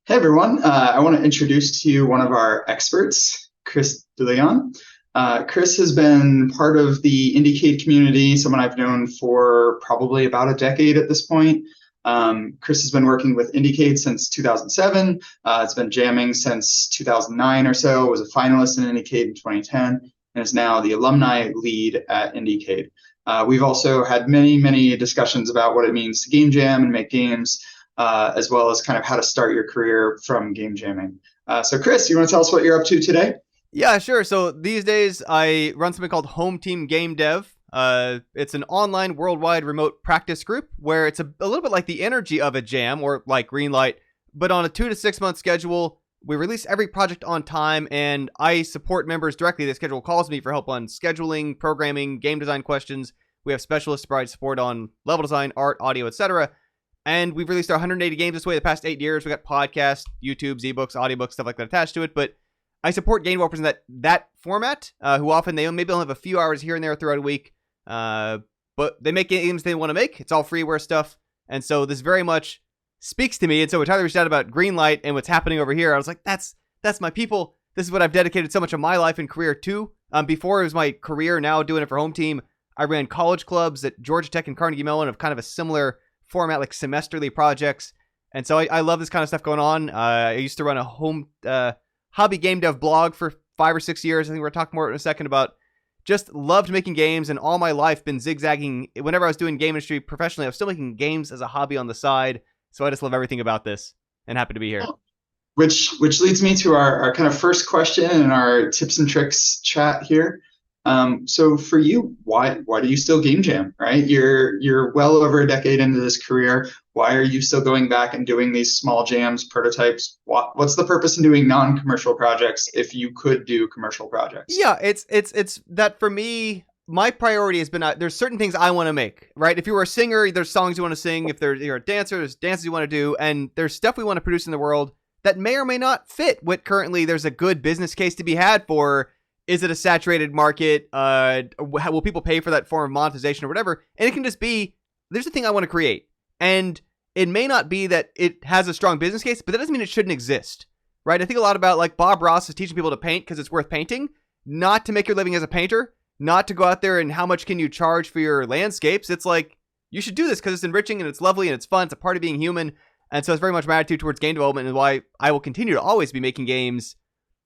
Hey everyone, I want to introduce to you one of our experts, Chris DeLeon. Chris has been part of the IndieCade community, someone I've known for probably about a decade at this point. Chris has been working with IndieCade since 2007. It's been jamming since 2009 or so, was a finalist in IndieCade in 2010, and is now the alumni lead at IndieCade. We've also had many discussions about what it means to game jam and make games, as well as kind of how to start your career from game jamming. So Chris, you want to tell us what you're up to today? Yeah, sure. So these days I run something called Home Team Game Dev. It's an online worldwide remote practice group where it's a little bit like the energy of a jam or like GreenLight, but on a 2 to 6 month schedule. We release every project on time, and I support members directly. The schedule calls me for help on scheduling, programming, game design questions. We have specialists provide support on level design, art, audio, etc. And we've released our 180 games this way the past 8 years. We got podcasts, YouTube, ebooks, audiobooks, stuff like that attached to it. But I support game developers in that format, who often maybe only have a few hours here and there throughout a week, but they make games they want to make. It's all freeware stuff, and so this very much speaks to me. And so when Tyler reached out about GreenLight and what's happening over here, I was like, that's my people. This is what I've dedicated so much of my life and career to. Before it was my career, now doing it for Home Team. I ran college clubs at Georgia Tech and Carnegie Mellon of kind of a similar format, like semesterly projects. And so I love this kind of stuff going on. I used to run a home hobby game dev blog for 5 or 6 years. I think we're going to talk more in a second about just loved making games, and all my life been zigzagging. Whenever I was doing game industry professionally, I was still making games as a hobby on the side. So I just love everything about this and happy to be here. Which leads me to our kind of first question in our tips and tricks chat here. So for you, why do you still game jam, right? You're well over a decade into this career. Why are you still going back and doing these small jams, prototypes? What's the purpose in doing non-commercial projects if you could do commercial projects? Yeah, it's that for me. My priority has been, there's certain things I want to make, right? If you were a singer, there's songs you want to sing. If you're a dancer, there's dances you want to do. And there's stuff we want to produce in the world that may or may not fit what currently there's a good business case to be had for. Is it a saturated market? Will people pay for that form of monetization or whatever? And it can just be, there's a thing I want to create. And it may not be that it has a strong business case, but that doesn't mean it shouldn't exist, right? I think a lot about, like, Bob Ross is teaching people to paint because it's worth painting, not to make your living as a painter. Not to go out there and how much can you charge for your landscapes. It's like, you should do this because it's enriching and it's lovely and it's fun. It's a part of being human. And so it's very much my attitude towards game development, and why I will continue to always be making games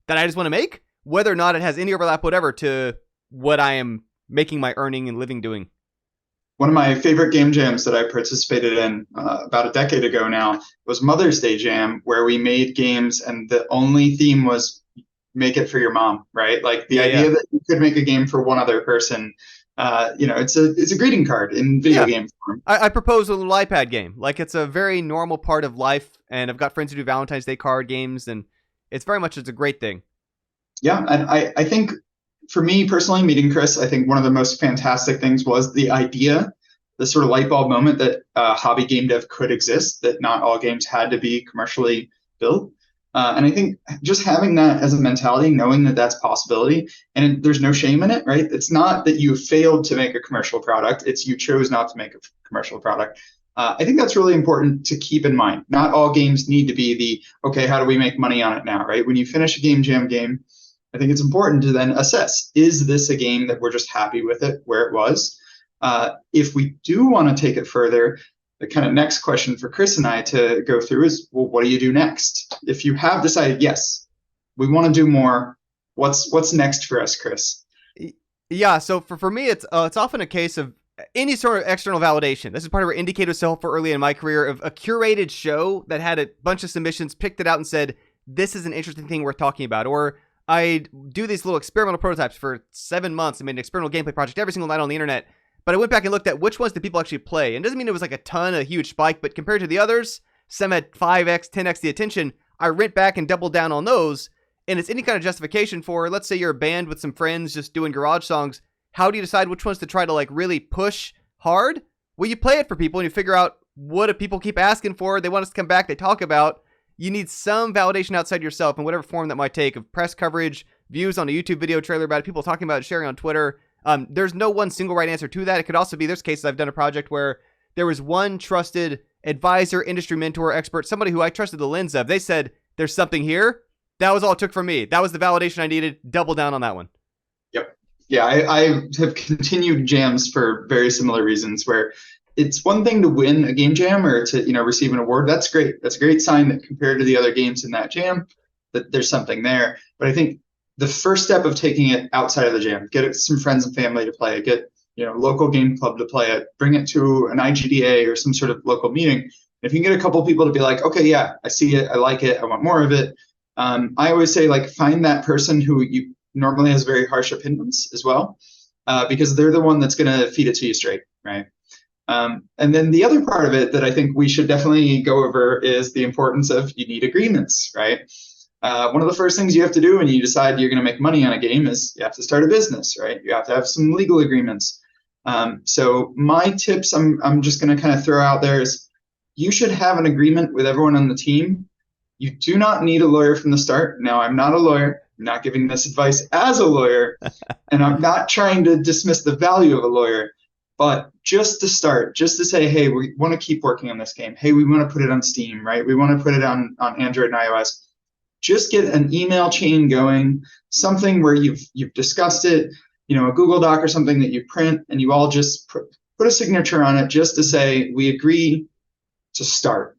that I just want to make, whether or not it has any overlap, whatever, to what I am making my earning and living doing. One of my favorite game jams that I participated in about a decade ago now was Mother's Day Jam, where we made games and the only theme was make it for your mom, right? Like the idea that you could make a game for one other person, it's a greeting card in video game form. I propose a little iPad game. Like, it's a very normal part of life, and I've got friends who do Valentine's Day card games, and it's a great thing. Yeah, and I think for me personally, meeting Chris, I think one of the most fantastic things was the idea, the sort of light bulb moment that hobby game dev could exist, that not all games had to be commercially built. And I think just having that as a mentality, knowing that that's a possibility, and there's no shame in it, right? It's not that you failed to make a commercial product. It's you chose not to make a commercial product. I think that's really important to keep in mind. Not all games need to be okay, how do we make money on it now, right? When you finish a game jam game, I think it's important to then assess, is this a game that we're just happy with it where it was? If we do want to take it further, the kind of next question for Chris and I to go through is, well, what do you do next? If you have decided, yes, we want to do more, what's next for us, Chris? Yeah, so for me, it's often a case of any sort of external validation. This is part of where IndieCade was so helpful early in my career, of a curated show that had a bunch of submissions, picked it out and said, this is an interesting thing worth talking about. Or I do these little experimental prototypes for 7 months. I made an experimental gameplay project every single night on the internet. But I went back and looked at which ones did people actually play. And it doesn't mean it was like a huge spike, but compared to the others, some had 5x, 10x the attention. I went back and doubled down on those. And it's any kind of justification for, let's say you're a band with some friends just doing garage songs. How do you decide which ones to try to, like, really push hard? Well, you play it for people and you figure out, what do people keep asking for? They want us to come back, they talk about. You need some validation outside yourself in whatever form that might take, of press coverage, views on a YouTube video trailer about it, people talking about it, sharing on Twitter. There's no one single right answer to that. It could also be, there's cases I've done a project where there was one trusted advisor, industry mentor, expert, somebody who I trusted the lens of. They said, there's something here. That was all it took from me. That was the validation I needed. Double down on that one. Yep. Yeah, I have continued jams for very similar reasons, where it's one thing to win a game jam or to receive an award. That's great. That's a great sign that compared to the other games in that jam, that there's something there. But I think the first step of taking it outside of the jam, get it some friends and family to play it, get local game club to play it, bring it to an IGDA or some sort of local meeting. If you can get a couple people to be like, okay, yeah, I see it, I like it, I want more of it. I always say, like, find that person who you normally has very harsh opinions as well, because they're the one that's going to feed it to you straight, right? And then the other part of it that I think we should definitely go over is the importance of, you need agreements, right? One of the first things you have to do when you decide you're going to make money on a game is you have to start a business, right? You have to have some legal agreements. So my tips I'm just going to kind of throw out there is, you should have an agreement with everyone on the team. You do not need a lawyer from the start. Now, I'm not a lawyer. I'm not giving this advice as a lawyer, and I'm not trying to dismiss the value of a lawyer. But just to start, just to say, hey, we want to keep working on this game. Hey, we want to put it on Steam, right? We want to put it on Android and iOS. Just get an email chain going, something where you've discussed it, a Google Doc or something that you print, and you all just put a signature on it just to say, we agree to start.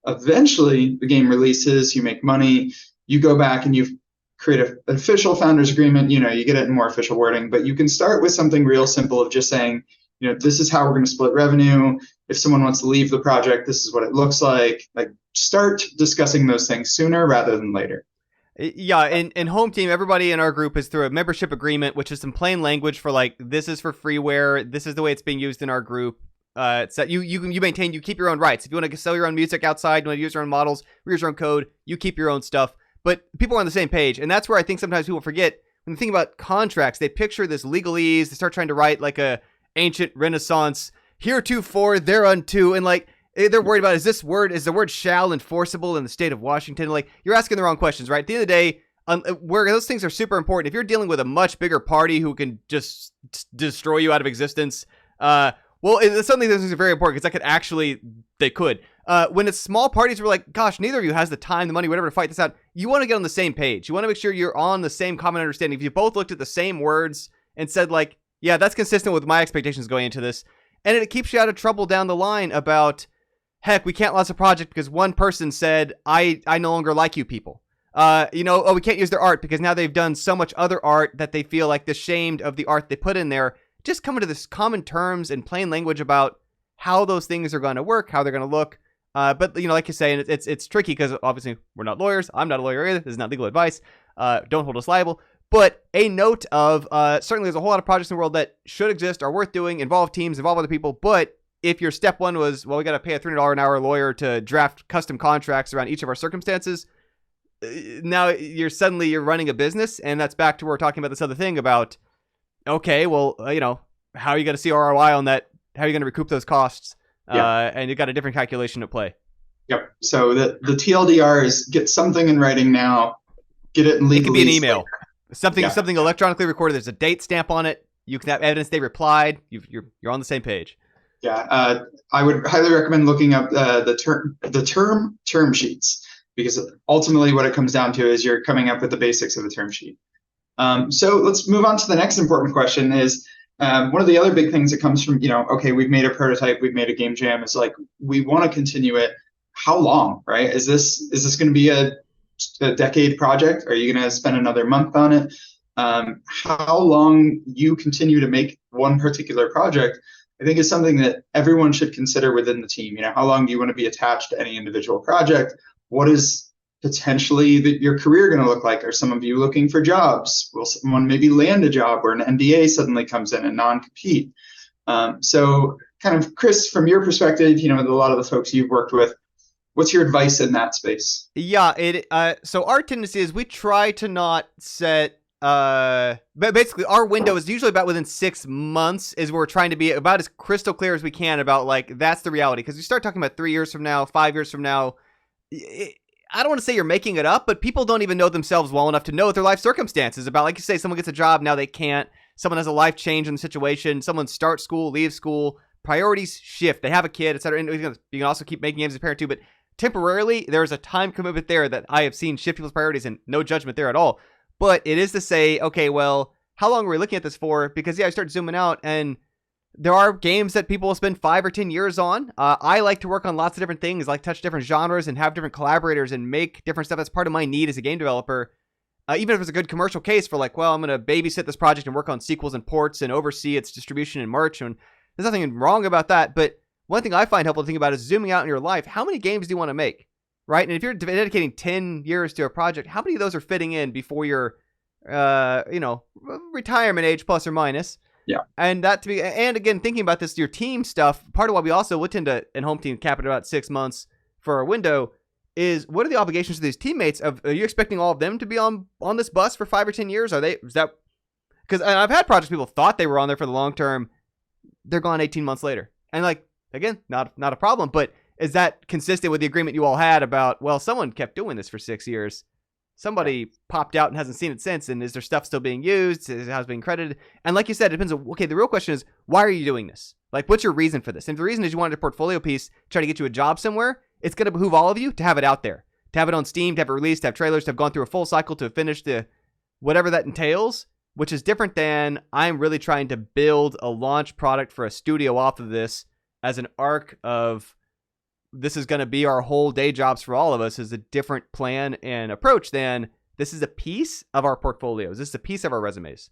Eventually, the game releases, you make money, you go back and you create an official founders agreement, you get it in more official wording, but you can start with something real simple of just saying, this is how we're going to split revenue. If someone wants to leave the project, this is what it looks like. Like, start discussing those things sooner rather than later. Yeah, in Home Team, everybody in our group is through a membership agreement, which is some plain language for, like, this is for freeware, this is the way it's being used in our group. So you keep your own rights. If you want to sell your own music outside, you want to use your own models, use your own code, you keep your own stuff. But people are on the same page, and that's where I think sometimes people forget, when they think about contracts, they picture this legalese, they start trying to write like a ancient Renaissance, heretofore, thereunto, and like, they're worried about, is the word shall enforceable in the state of Washington? Like, you're asking the wrong questions, right? At the end of the day, where those things are super important, if you're dealing with a much bigger party who can just destroy you out of existence, suddenly those things are very important, because they could. When it's small parties, we're like, gosh, neither of you has the time, the money, whatever, to fight this out. You want to get on the same page. You want to make sure you're on the same common understanding. If you both looked at the same words and said, like, yeah, that's consistent with my expectations going into this, and it keeps you out of trouble down the line about, heck, we can't launch a project because one person said, I no longer like you people. We can't use their art because now they've done so much other art that they feel like ashamed of the art they put in there. Just coming to this common terms and plain language about how those things are going to work, how they're going to look. But like you say, and it's tricky because obviously we're not lawyers. I'm not a lawyer either. This is not legal advice. Don't hold us liable. But a note of, certainly there's a whole lot of projects in the world that should exist, are worth doing, involve teams, involve other people. But if your step one was, well, we got to pay a $300 an hour lawyer to draft custom contracts around each of our circumstances, now you're running a business. And that's back to where we're talking about this other thing about, okay, well, how are you going to see ROI on that? How are you going to recoup those costs? Yeah. And you got a different calculation at play. Yep. So the TLDR is, get something in writing now, get it in legalese. It could be an email, something electronically recorded. There's a date stamp on it. You can have evidence they replied. You're on the same page. Yeah. I would highly recommend looking up the term sheets, because ultimately what it comes down to is you're coming up with the basics of a term sheet. So let's move on to the next important question is, one of the other big things that comes from, okay, we've made a prototype, we've made a game jam. It's like, we want to continue it. How long, right? Is this going to be a decade project? Are you going to spend another month on it? How long you continue to make one particular project, I think, is something that everyone should consider within the team. How long do you want to be attached to any individual project? What is potentially your career going to look like? Are some of you looking for jobs? Will someone maybe land a job where an NDA suddenly comes in and non-compete? So kind of, Chris, from your perspective, with a lot of the folks you've worked with, what's your advice in that space? Yeah, so our tendency is we try to not set, but basically our window is usually about within 6 months is where we're trying to be about as crystal clear as we can about, like, that's the reality. Because you start talking about 3 years from now, 5 years from now, I don't want to say you're making it up, but people don't even know themselves well enough to know what their life circumstances about. Like you say, someone gets a job, now they can't. Someone has a life change in the situation. Someone starts school, leaves school, priorities shift. They have a kid, etc. And you can also keep making games as a parent too, but temporarily there's a time commitment there that I have seen shift people's priorities, and no judgment there at all. But it is to say, okay, well, how long are we looking at this for? Because I start zooming out, and there are games that people will spend 5 or 10 years on. I like to work on lots of different things, like touch different genres and have different collaborators and make different stuff. That's part of my need as a game developer. Even if it's a good commercial case for like, well, I'm going to babysit this project and work on sequels and ports and oversee its distribution and merch. And there's nothing wrong about that. But one thing I find helpful to think about is zooming out in your life. How many games do you want to make? Right? And if you're dedicating 10 years to a project, how many of those are fitting in before your, retirement age plus or minus? Yeah. And again, thinking about this, your team stuff, part of why we also would tend to, in home team, cap it about 6 months for our window is what are the obligations to these teammates are you expecting all of them to be on this bus for 5 or 10 years? Because I've had projects people thought they were on there for the long term. They're gone 18 months later. And like, again, not a problem, but is that consistent with the agreement you all had about, well, someone kept doing this for 6 years. Somebody popped out and hasn't seen it since. And is their stuff still being used? Is it being credited? And like you said, it depends on, okay, the real question is, why are you doing this? Like, what's your reason for this? And if the reason is you wanted a portfolio piece, try to get you a job somewhere, it's going to behoove all of you to have it out there, to have it on Steam, to have it released, to have trailers, to have gone through a full cycle, to have finished the whatever that entails, which is different than I'm really trying to build a launch product for a studio off of this as an arc of this is going to be our whole day jobs for all of us is a different plan and approach than this is a piece of our portfolios. This is a piece of our resumes.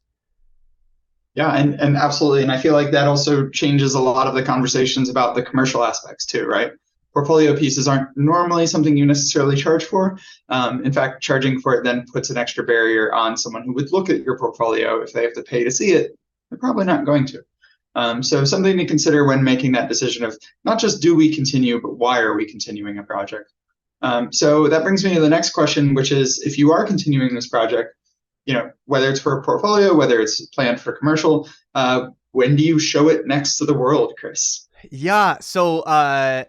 Yeah, and absolutely. And I feel like that also changes a lot of the conversations about the commercial aspects too, right? Portfolio pieces aren't normally something you necessarily charge for. In fact, charging for it then puts an extra barrier on someone who would look at your portfolio. If they have to pay to see it, they're probably not going to. So something to consider when making that decision of not just do we continue, but why are we continuing a project? So that brings me to the next question, which is if you are continuing this project, whether it's for a portfolio, whether it's planned for commercial, when do you show it next to the world, Chris? Yeah, so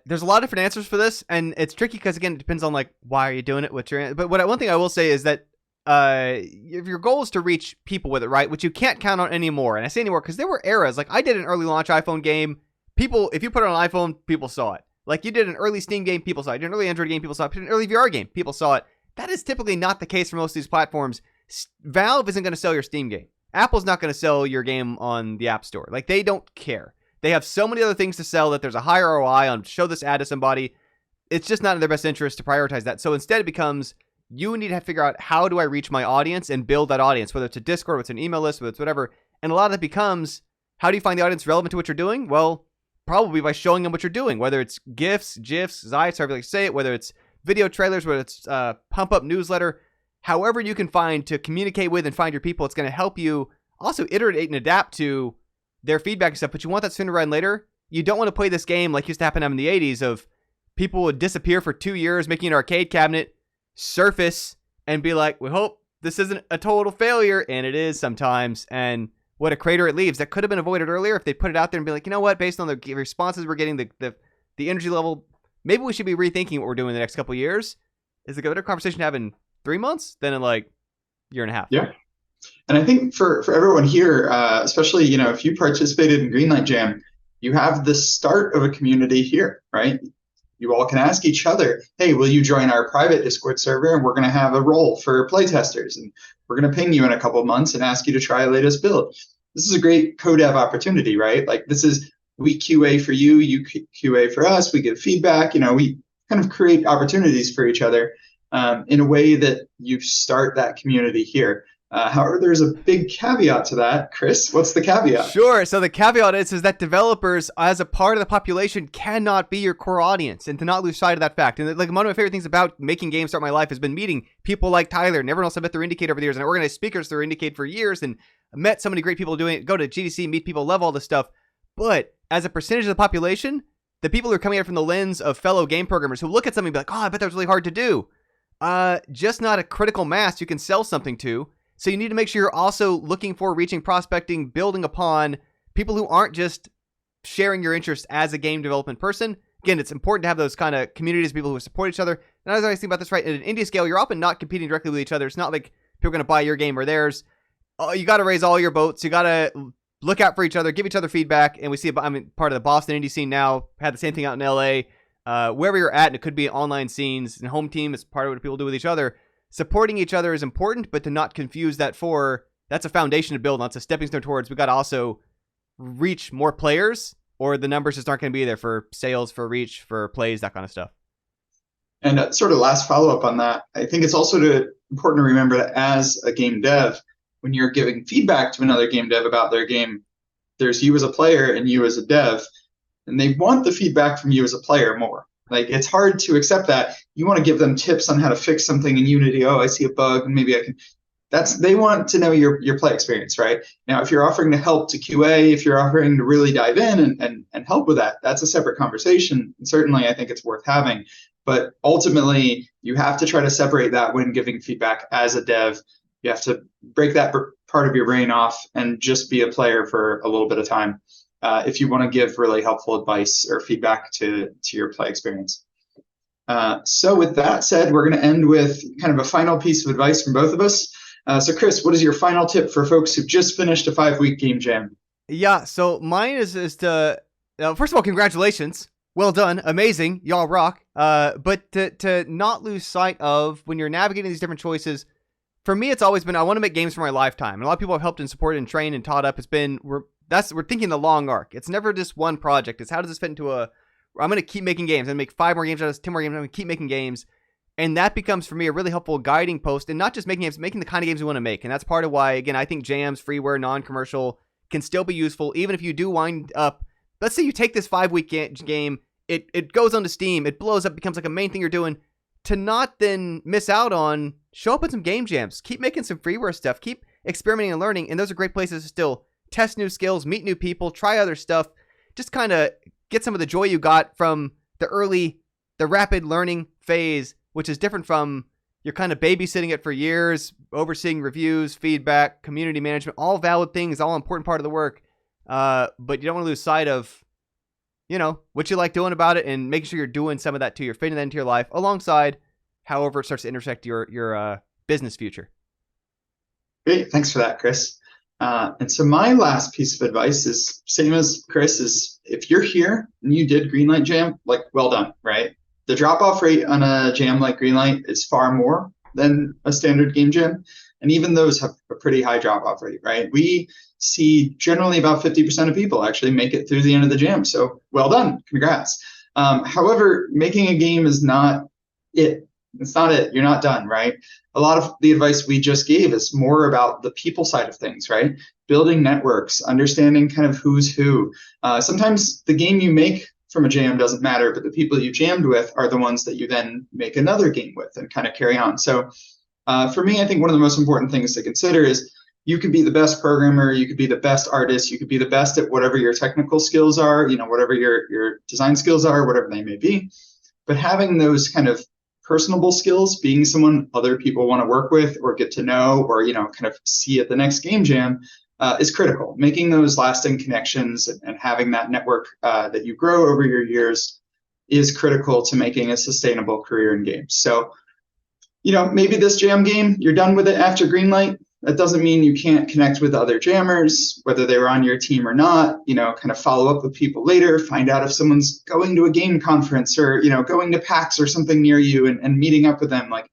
there's a lot of different answers for this, and it's tricky because, again, it depends on, like, why are you doing it, but one thing I will say is that if your goal is to reach people with it, right, which you can't count on anymore, and I say anymore because there were eras, like I did an early launch iPhone game, people, if you put it on an iPhone, people saw it. Like you did an early Steam game, people saw it. You did an early Android game, people saw it. You did an early VR game, people saw it. That is typically not the case for most of these platforms. Valve isn't going to sell your Steam game. Apple's not going to sell your game on the App Store. Like, they don't care. They have so many other things to sell that there's a higher ROI on show this ad to somebody. It's just not in their best interest to prioritize that. So instead it becomes, you need to figure out how do I reach my audience and build that audience, whether it's a Discord, whether it's an email list, whether it's whatever. And a lot of it becomes, how do you find the audience relevant to what you're doing? Well, probably by showing them what you're doing, whether it's GIFs, GIFs, Zites, however you like to say it, whether it's video trailers, whether it's pump up newsletter, however you can find to communicate with and find your people. It's going to help you also iterate and adapt to their feedback and stuff, but you want that sooner rather than later. You don't want to play this game like used to happen in the 80s of people would disappear for 2 years, making an arcade cabinet, surface, and be like, we hope this isn't a total failure, and it is sometimes, and what a crater it leaves. That could have been avoided earlier if they put it out there and be like, you know what, based on the responses we're getting, the energy level, maybe we should be rethinking what we're doing the next couple of years. Is it a better conversation to have in 3 months than in like a year and a half? Yeah. And I think for everyone here, especially, if you participated in GreenLight Jam, you have the start of a community here, right? You all can ask each other, hey, will you join our private Discord server? And we're going to have a role for playtesters. And we're going to ping you in a couple of months and ask you to try a latest build. This is a great co-dev opportunity, right? Like we QA for you, you QA for us, we give feedback, we kind of create opportunities for each other in a way that you start that community here. However, there's a big caveat to that. Chris, what's the caveat? Sure. So the caveat is that developers, as a part of the population, cannot be your core audience, and to not lose sight of that fact. And like one of my favorite things about making games start my life has been meeting people like Tyler and everyone else I met through IndieCade over the years, and I organized speakers through IndieCade for years, and met so many great people doing it. Go to GDC, meet people, love all this stuff. But as a percentage of the population, the people who are coming at it from the lens of fellow game programmers who look at something and be like, oh, I bet that was really hard to do. Just not a critical mass you can sell something to. So you need to make sure you're also looking for, reaching, prospecting, building upon people who aren't just sharing your interest as a game development person. Again, it's important to have those kind of communities, people who support each other. And as I think about this, right, at an indie scale, you're often not competing directly with each other. It's not like people are going to buy your game or theirs. You got to raise all your boats. You got to look out for each other, give each other feedback, and we see, I mean, part of the Boston indie scene now, had the same thing out in LA, wherever you're at, and it could be online scenes, and home team is part of what people do with each other. Supporting each other is important, but to not confuse that that's a foundation to build on. It's a stepping stone towards, we got to also reach more players, or the numbers just aren't going to be there for sales, for reach, for plays, that kind of stuff. And sort of last follow-up on that, I think it's also important to remember that as a game dev, when you're giving feedback to another game dev about their game, there's you as a player and you as a dev, and they want the feedback from you as a player more. Like, it's hard to accept that. You want to give them tips on how to fix something in Unity. Oh, I see a bug, and maybe I can. They want to know your play experience, right? Now, if you're offering to help to QA, if you're offering to really dive in and help with that, that's a separate conversation. And certainly, I think it's worth having. But ultimately, you have to try to separate that when giving feedback as a dev. You have to break that part of your brain off and just be a player for a little bit of time if you want to give really helpful advice or feedback to your play experience. So with that said, we're going to end with kind of a final piece of advice from both of us. So Chris, what is your final tip for folks who've just finished a 5-week game jam? Yeah, so mine is to, first of all, congratulations. Well done. Amazing. Y'all rock. But to not lose sight of, when you're navigating these different choices, for me, it's always been, I want to make games for my lifetime. And a lot of people have helped and supported and trained and taught up. It's been, we're thinking the long arc. It's never just one project. It's how does this fit into I'm going to keep making games. I'm going to make 5 more games out of this, 10 more games. I'm going to keep making games. And that becomes, for me, a really helpful guiding post. And not just making games, making the kind of games we want to make. And that's part of why, again, I think jams, freeware, non-commercial can still be useful. Even if you do wind up, let's say you take this 5-week game, it goes onto Steam, it blows up, becomes like a main thing you're doing. To not then miss out on, show up with some game jams, keep making some freeware stuff, keep experimenting and learning, and those are great places to still test new skills, meet new people, try other stuff, just kind of get some of the joy you got from the rapid learning phase, which is different from you're kind of babysitting it for years, overseeing reviews, feedback, community management, all valid things, all important part of the work, but you don't want to lose sight of what you like doing about it, and making sure you're doing some of that too. You're fitting that into your life alongside however it starts to intersect your business future. Great. Thanks for that, Chris. And so my last piece of advice is same as Chris, is if you're here and you did GreenLight Jam, like, well done, right? The drop-off rate on a jam like GreenLight is far more than a standard game jam. And even those have a pretty high drop-off rate, right? We see generally about 50% of people actually make it through the end of the jam. So well done, congrats. However, making a game is not it. It's not it. You're not done, right? A lot of the advice we just gave is more about the people side of things, right? Building networks, understanding kind of who's who. Sometimes the game you make from a jam doesn't matter, but the people you jammed with are the ones that you then make another game with and kind of carry on. So for me, I think one of the most important things to consider is you could be the best programmer, you could be the best artist, you could be the best at whatever your technical skills are, whatever your design skills are, whatever they may be. But having those kind of personable skills, being someone other people want to work with or get to know or, kind of see at the next game jam is critical. Making those lasting connections and having that network that you grow over your years is critical to making a sustainable career in games. So, maybe this jam game, you're done with it after GreenLight. That doesn't mean you can't connect with other jammers, whether they were on your team or not, kind of follow up with people later, find out if someone's going to a game conference or, going to PAX or something near you and meeting up with them. Like,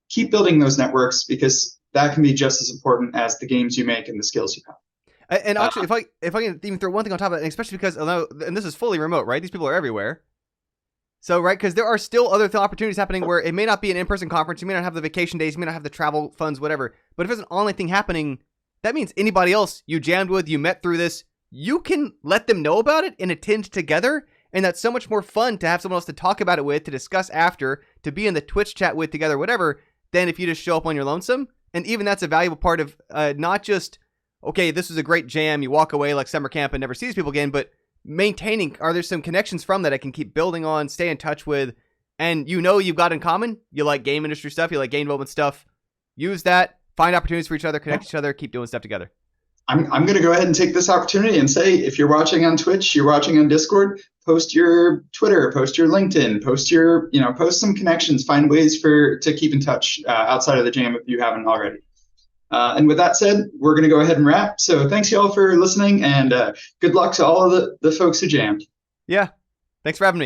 keep building those networks because that can be just as important as the games you make and the skills you have. And actually, if I can even throw one thing on top of it, and especially because, and this is fully remote, right? These people are everywhere. So, right, because there are still other opportunities happening where it may not be an in-person conference, you may not have the vacation days, you may not have the travel funds, whatever. But if it's an online thing happening, that means anybody else you jammed with, you met through this, you can let them know about it and attend together. And that's so much more fun to have someone else to talk about it with, to discuss after, to be in the Twitch chat with together, whatever, than if you just show up on your lonesome. And even that's a valuable part of not just, okay, this was a great jam, you walk away like summer camp and never see these people again, but maintaining, are there some connections from that I can keep building on, stay in touch with, and you've got in common, you like game industry stuff, you like game development stuff, use that, find opportunities for each other, connect each other, keep doing stuff together. I'm going to go ahead and take this opportunity and say, if you're watching on Twitch, you're watching on Discord, post your Twitter, post your LinkedIn, post some connections, find ways to keep in touch outside of the jam if you haven't already. And with that said, we're going to go ahead and wrap. So thanks y'all for listening, and good luck to all of the folks who jammed. Yeah. Thanks for having me.